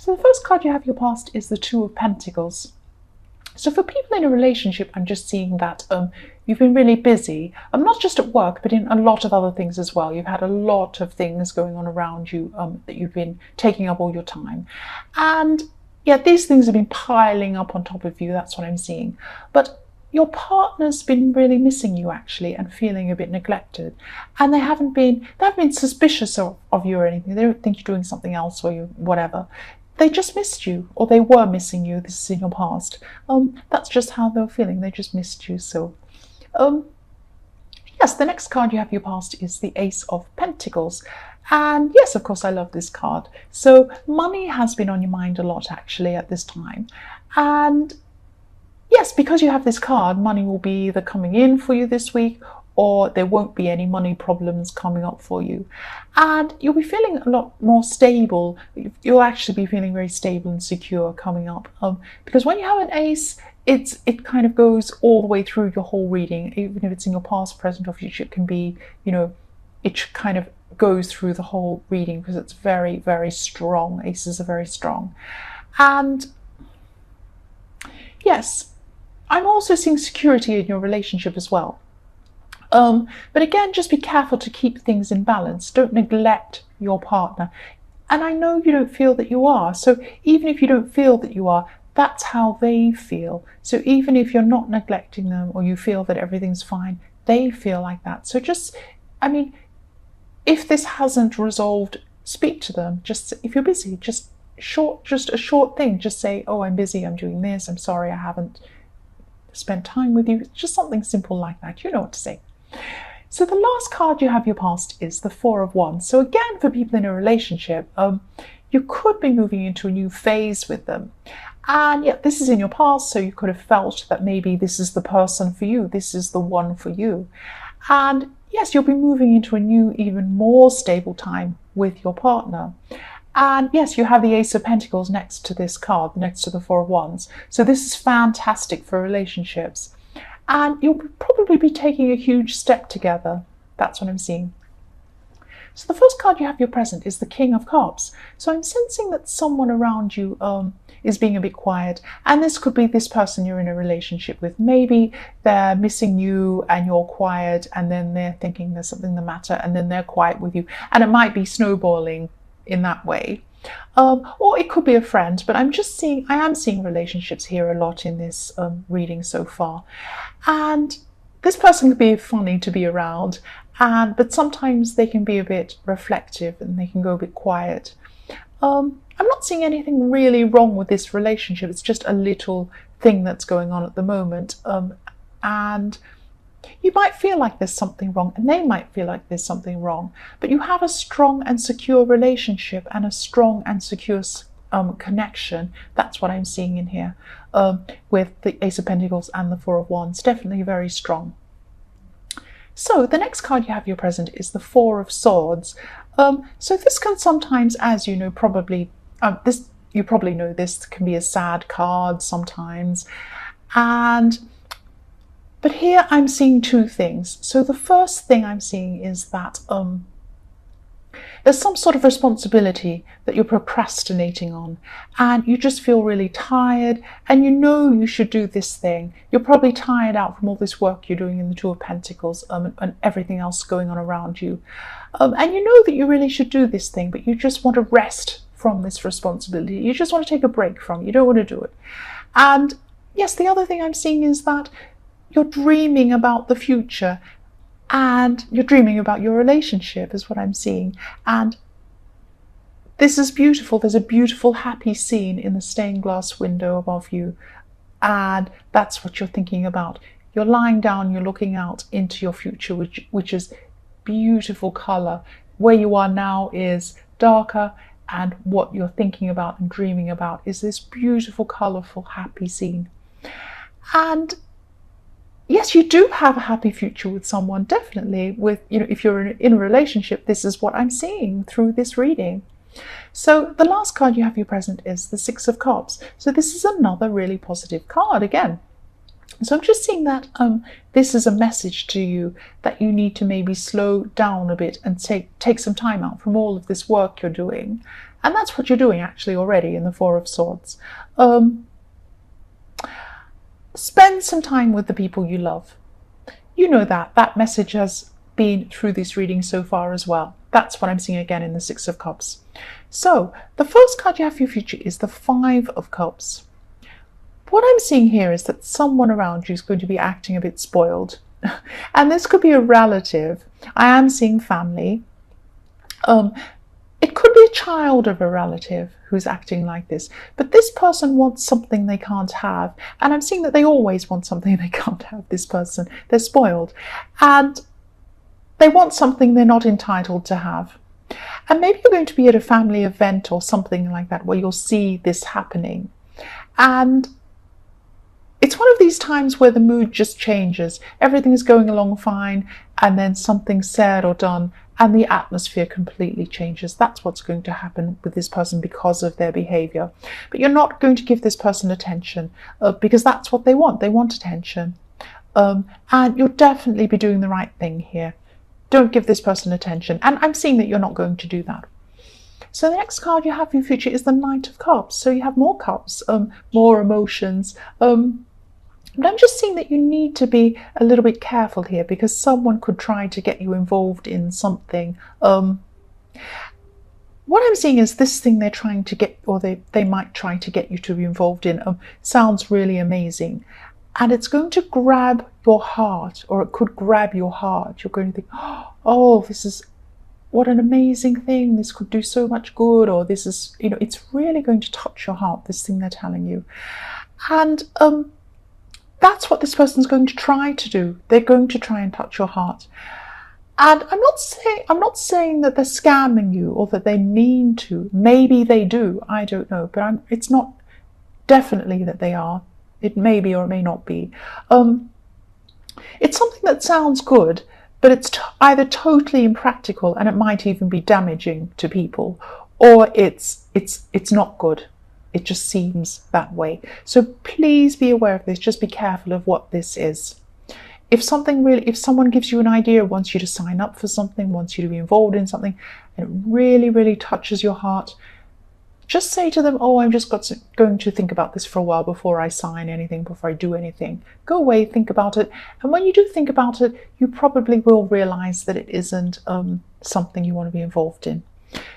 So the first card you have your past is the Two of Pentacles. So for people in a relationship, I'm just seeing that you've been really busy, not just at work, but in a lot of other things as well. You've had a lot of things going on around you that you've been taking up all your time. And yeah, these things have been piling up on top of you. That's what I'm seeing. But your partner's been really missing you actually and feeling a bit neglected. And they haven't been suspicious of you or anything. They don't think you're doing something else or you whatever. They just missed you, or they were missing you. This is in your past. That's just how they were feeling. They just missed you. So, yes, the next card you have your past is the Ace of Pentacles. And yes, of course, I love this card. So money has been on your mind a lot, actually, at this time. And yes, because you have this card, money will be either coming in for you this week, or there won't be any money problems coming up for you. And you'll be feeling a lot more stable. You'll actually be feeling very stable and secure coming up. Because when you have an ace, it kind of goes all the way through your whole reading, even if it's in your past, present, or future. It can be, it kind of goes through the whole reading because it's very, very strong. Aces are very strong. And yes, I'm also seeing security in your relationship as well. But again, just be careful to keep things in balance. Don't neglect your partner. And I know you don't feel that you are. So even if you don't feel that you are, that's how they feel. So even if you're not neglecting them or you feel that everything's fine, they feel like that. So just, if this hasn't resolved, speak to them. Just if you're busy, just a short thing. Just say, oh, I'm busy, I'm doing this, I'm sorry, I haven't spent time with you. Just something simple like that. You know what to say. So the last card you have your past is the Four of Wands. So again, for people in a relationship, you could be moving into a new phase with them. And yeah, this is in your past, so you could have felt that maybe this is the person for you, this is the one for you. And yes, you'll be moving into a new, even more stable time with your partner. And yes, you have the Ace of Pentacles next to this card, next to the Four of Wands. So this is fantastic for relationships. And you'll probably be taking a huge step together. That's what I'm seeing. So the first card you have your present is the King of Cups. So I'm sensing that someone around you is being a bit quiet. And this could be this person you're in a relationship with. Maybe they're missing you and you're quiet, and then they're thinking there's something the matter, and then they're quiet with you. And it might be snowballing in that way. Or it could be a friend, but I am seeing relationships here a lot in this reading so far. And this person could be funny to be around, but sometimes they can be a bit reflective and they can go a bit quiet. I'm not seeing anything really wrong with this relationship. It's just a little thing that's going on at the moment. And you might feel like there's something wrong, and they might feel like there's something wrong, but you have a strong and secure relationship and a strong and secure connection. That's what I'm seeing in here with the Ace of Pentacles and the Four of Wands. Definitely very strong. So the next card you have your present is the Four of Swords. So this can sometimes, as you know, probably you probably know this can be a sad card sometimes. But here I'm seeing two things. So the first thing I'm seeing is that there's some sort of responsibility that you're procrastinating on, and you just feel really tired, and you know you should do this thing. You're probably tired out from all this work you're doing in the Two of Pentacles and everything else going on around you. And you know that you really should do this thing, but you just want to rest from this responsibility. You just want to take a break from it. You don't want to do it. And yes, the other thing I'm seeing is that you're dreaming about the future, and you're dreaming about your relationship is what I'm seeing. And this is beautiful. There's a beautiful, happy scene in the stained glass window above you. And that's what you're thinking about. You're lying down, you're looking out into your future, which is beautiful color. Where you are now is darker, and what you're thinking about and dreaming about is this beautiful, colorful, happy scene. And yes, you do have a happy future with someone, definitely. With, if you're in a relationship, this is what I'm seeing through this reading. So the last card you have your present is the Six of Cups. So this is another really positive card again. So I'm just seeing that this is a message to you that you need to maybe slow down a bit and take some time out from all of this work you're doing, And that's what you're doing actually already in the Four of Swords. Spend some time with the people you love. You know that message has been through this reading so far as well. That's what I'm seeing again in the Six of Cups. So the first card you have for your future is the Five of Cups. What I'm seeing here is that someone around you is going to be acting a bit spoiled. And this could be a relative. I am seeing family. It could be a child of a relative who's acting like this, but this person wants something they can't have. And I'm seeing that they always want something they can't have, this person. They're spoiled. And they want something they're not entitled to have. And maybe you're going to be at a family event or something like that where you'll see this happening. And it's one of these times where the mood just changes. Everything is going along fine, and then something's said or done, and the atmosphere completely changes. That's what's going to happen with this person because of their behavior. But you're not going to give this person attention because that's what they want. They want attention. And you'll definitely be doing the right thing here. Don't give this person attention. And I'm seeing that you're not going to do that. So the next card you have for your future is the Knight of Cups. So you have more cups, more emotions. But I'm just seeing that you need to be a little bit careful here because someone could try to get you involved in something. What I'm seeing is this thing they're trying to get, or they might try to get you to be involved in, sounds really amazing. And it's going to grab your heart, or it could grab your heart. You're going to think, oh, this is, what an amazing thing. This could do so much good, or this is, it's really going to touch your heart, this thing they're telling you. And that's what this person's going to try to do. They're going to try and touch your heart. And I'm not saying that they're scamming you or that they mean to. Maybe they do. I don't know. But it's not definitely that they are. It may be or it may not be. It's something that sounds good, but it's either totally impractical and it might even be damaging to people, or it's not good. It just seems that way. So please be aware of this. Just be careful of what this is. If someone gives you an idea, wants you to sign up for something, wants you to be involved in something, and it really, really touches your heart, just say to them, oh, I'm just going to think about this for a while before I sign anything, before I do anything. Go away, think about it. And when you do think about it, you probably will realize that it isn't something you want to be involved in.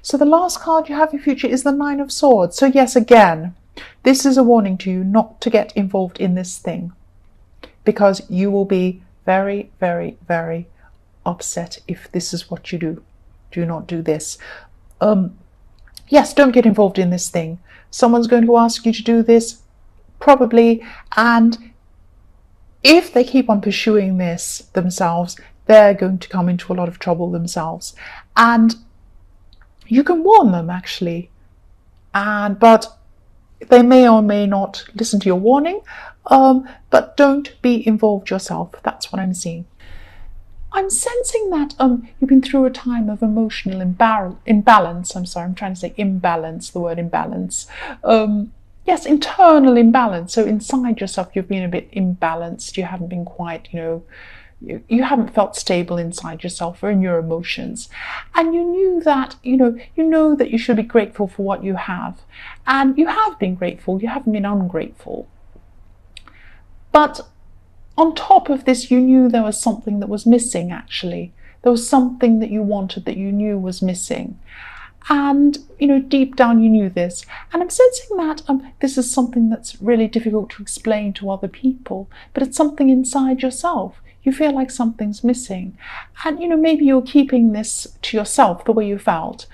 So the last card you have in future is the Nine of Swords. So yes, again, this is a warning to you not to get involved in this thing, because you will be very, very, very upset if this is what you do. Do not do this. Yes, don't get involved in this thing. Someone's going to ask you to do this, probably, and if they keep on pursuing this themselves, they're going to come into a lot of trouble themselves. And you can warn them, actually, but they may or may not listen to your warning, but don't be involved yourself. That's what I'm seeing. I'm sensing that you've been through a time of emotional imbalance. I'm sorry, I'm trying to say imbalance, the word imbalance. Yes, internal imbalance. So inside yourself, you've been a bit imbalanced. You haven't been quite, you haven't felt stable inside yourself or in your emotions. And you knew that, you know that you should be grateful for what you have. And you have been grateful. You haven't been ungrateful. But on top of this, you knew there was something that was missing, actually. There was something that you wanted that you knew was missing. And, deep down you knew this. And I'm sensing that this is something that's really difficult to explain to other people, but it's something inside yourself. You feel like something's missing. And, maybe you're keeping this to yourself, the way you felt,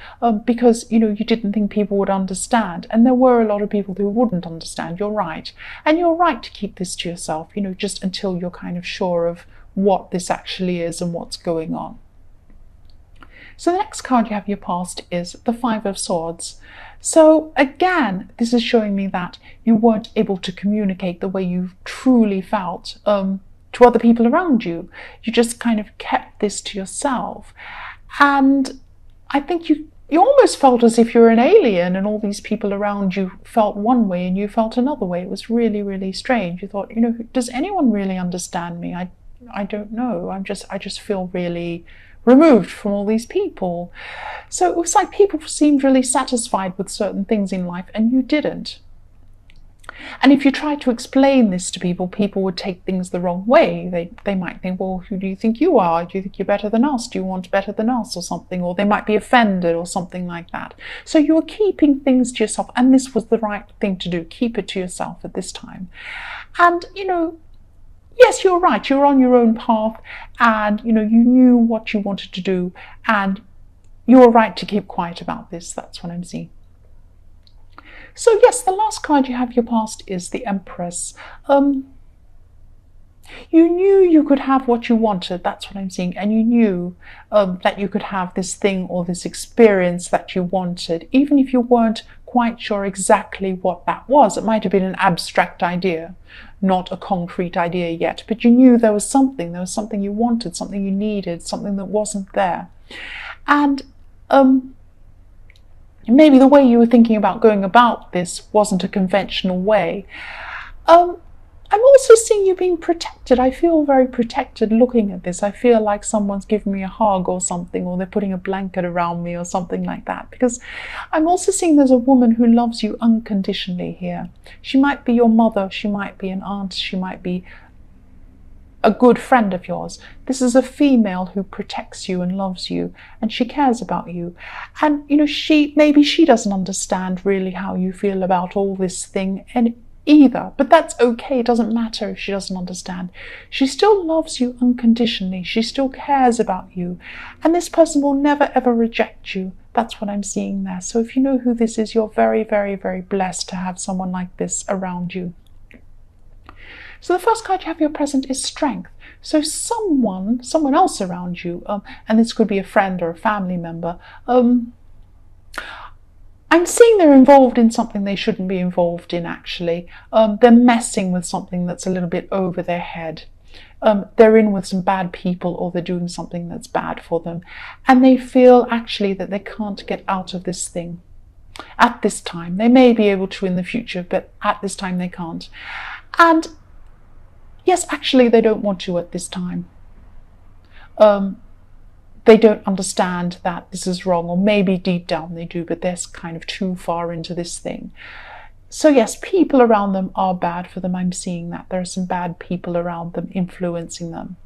because, you didn't think people would understand. And there were a lot of people who wouldn't understand. You're right. And you're right to keep this to yourself, just until you're kind of sure of what this actually is and what's going on. So the next card you have in your past is the Five of Swords. So again, this is showing me that you weren't able to communicate the way you truly felt to other people around you. You just kind of kept this to yourself. And I think you almost felt as if you're an alien and all these people around you felt one way and you felt another way. It was really, really strange. You thought, does anyone really understand me? I don't know. I just feel really, removed from all these people. So it was like people seemed really satisfied with certain things in life and you didn't. And if you tried to explain this to people, people would take things the wrong way. They might think, well, who do you think you are? Do you think you're better than us? Do you want better than us or something? Or they might be offended or something like that. So you were keeping things to yourself, and this was the right thing to do. Keep it to yourself at this time. And, yes, you're right. You're on your own path and, you knew what you wanted to do and you were right to keep quiet about this. That's what I'm seeing. So yes, the last card you have, your past, is the Empress. You knew you could have what you wanted, that's what I'm seeing, and you knew that you could have this thing or this experience that you wanted, even if you weren't quite sure exactly what that was. It might have been an abstract idea, not a concrete idea yet, but you knew there was something you wanted, something you needed, something that wasn't there. And maybe the way you were thinking about going about this wasn't a conventional way. I'm also seeing you being protected. I feel very protected looking at this. I feel like someone's giving me a hug or something, or they're putting a blanket around me or something like that. Because I'm also seeing there's a woman who loves you unconditionally here. She might be your mother, she might be an aunt, she might be a good friend of yours. This is a female who protects you and loves you, and she cares about you. And maybe she doesn't understand really how you feel about all this thing and either, but that's okay. It doesn't matter if she doesn't understand. She still loves you unconditionally. She still cares about you, and this person will never ever reject you. That's what I'm seeing there. So if you know who this is, you're very, very, very blessed to have someone like this around you. So the first card you have, your present, is Strength. So someone else around you, and this could be a friend or a family member, I'm seeing they're involved in something they shouldn't be involved in, actually. They're messing with something that's a little bit over their head. They're in with some bad people, or they're doing something that's bad for them. And they feel actually that they can't get out of this thing at this time. They may be able to in the future, but at this time they can't. And yes, actually, they don't want to at this time. They don't understand that this is wrong, or maybe deep down they do, but they're kind of too far into this thing. So yes, people around them are bad for them. I'm seeing that there are some bad people around them influencing them.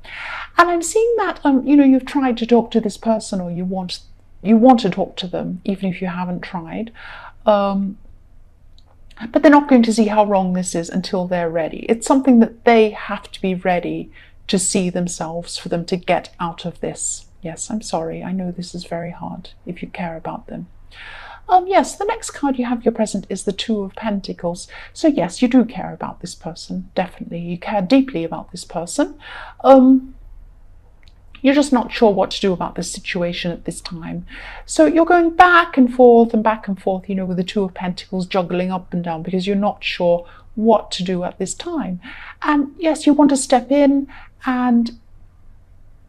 And I'm seeing that, you've tried to talk to this person, or you want to talk to them, even if you haven't tried. But they're not going to see how wrong this is until they're ready. It's something that they have to be ready to see themselves for them to get out of this. Yes, I'm sorry. I know this is very hard if you care about them. Yes, the next card you have, your present, is the Two of Pentacles. So yes, you do care about this person, definitely. You care deeply about this person. You're just not sure what to do about this situation at this time. So you're going back and forth, with the Two of Pentacles juggling up and down, because you're not sure what to do at this time. And yes, you want to step in,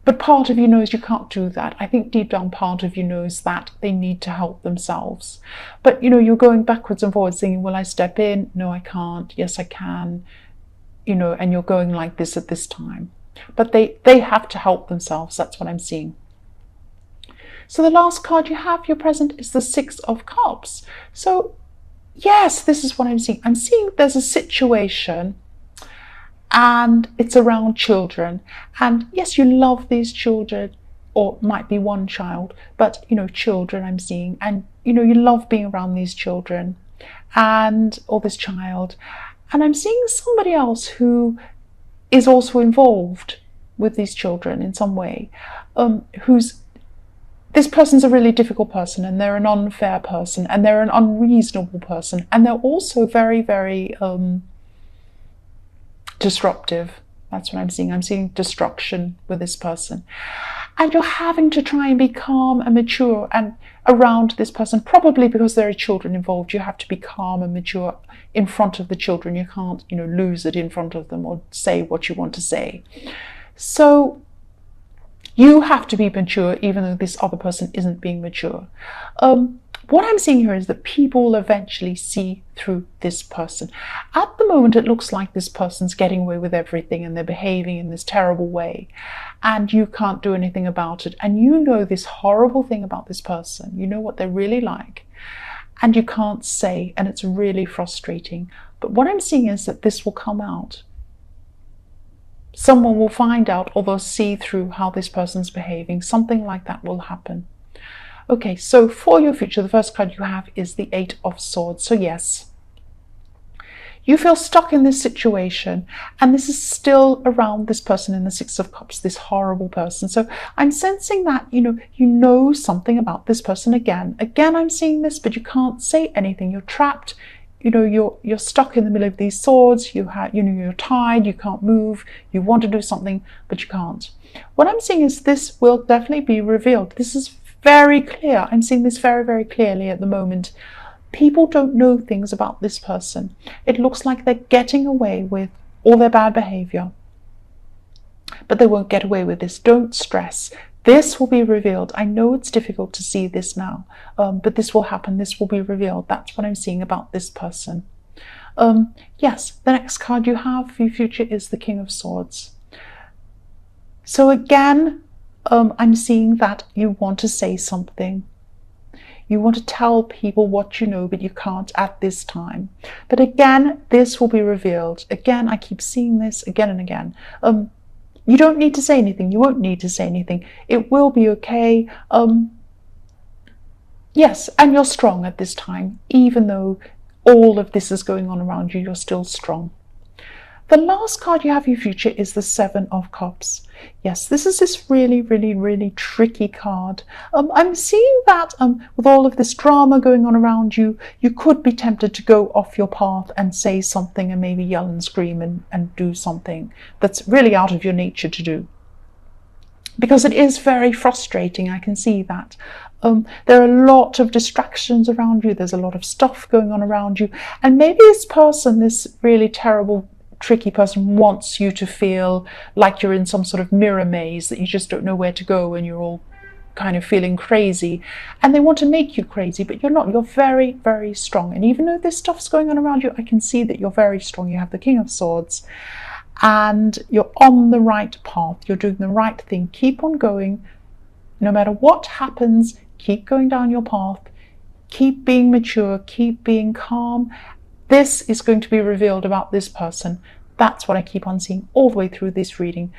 but part of you knows you can't do that. I think deep down part of you knows that they need to help themselves. But you're going backwards and forwards thinking, will I step in? No, I can't. Yes, I can. And you're going like this at this time. But they have to help themselves. That's what I'm seeing. So the last card you have, your present, is the Six of Cups. So yes, this is what I'm seeing. I'm seeing there's a situation and it's around children. And yes, you love these children, or it might be one child, but children I'm seeing. And you love being around these children or this child. And I'm seeing somebody else who is also involved with these children in some way, this person's a really difficult person, and they're an unfair person, and they're an unreasonable person, and they're also very, very disruptive. That's what I'm seeing. I'm seeing destruction with this person. And you're having to try and be calm and mature and around this person, probably because there are children involved. You have to be calm and mature in front of the children. You can't, lose it in front of them or say what you want to say. So you have to be mature, even though this other person isn't being mature. What I'm seeing here is that people will eventually see through this person. At the moment, it looks like this person's getting away with everything and they're behaving in this terrible way, and you can't do anything about it. And you know this horrible thing about this person. You know what they're really like, and you can't say, and it's really frustrating. But what I'm seeing is that this will come out. Someone will find out, or they'll see through how this person's behaving. Something like that will happen. Okay, so for your future, the first card you have is the Eight of Swords. So yes, you feel stuck in this situation, and this is still around this person in the Six of Cups, this horrible person. So I'm sensing that, you know something about this person again. Again, I'm seeing this, but you can't say anything. You're trapped. You're stuck in the middle of these swords. You're tied. You can't move. You want to do something, but you can't. What I'm seeing is this will definitely be revealed. This is very clear. I'm seeing this very, very clearly at the moment. People don't know things about this person. It looks like they're getting away with all their bad behavior, but they won't get away with this. Don't stress. This will be revealed. I know it's difficult to see this now, but this will happen. This will be revealed. That's what I'm seeing about this person. Yes, the next card you have for your future is the King of Swords. So again, I'm seeing that you want to say something. You want to tell people what you know, but you can't at this time. But again, this will be revealed. Again, I keep seeing this again and again. You don't need to say anything. You won't need to say anything. It will be okay. Yes, and you're strong at this time. Even though all of this is going on around you, you're still strong. The last card you have in your future is the Seven of Cups. Yes, this is this really, really, really tricky card. I'm seeing that with all of this drama going on around you, you could be tempted to go off your path and say something and maybe yell and scream and do something that's really out of your nature to do. Because it is very frustrating, I can see that. There are a lot of distractions around you. There's a lot of stuff going on around you. And maybe this person, this really terrible tricky person, wants you to feel like you're in some sort of mirror maze, that you just don't know where to go and you're all kind of feeling crazy, and they want to make you crazy, but you're not. You're very, very strong. And even though this stuff's going on around you, I can see that you're very strong. You have the King of Swords and you're on the right path. You're doing the right thing. Keep on going. No matter what happens, keep going down your path. Keep being mature. Keep being calm. This is going to be revealed about this person. That's what I keep on seeing all the way through this reading.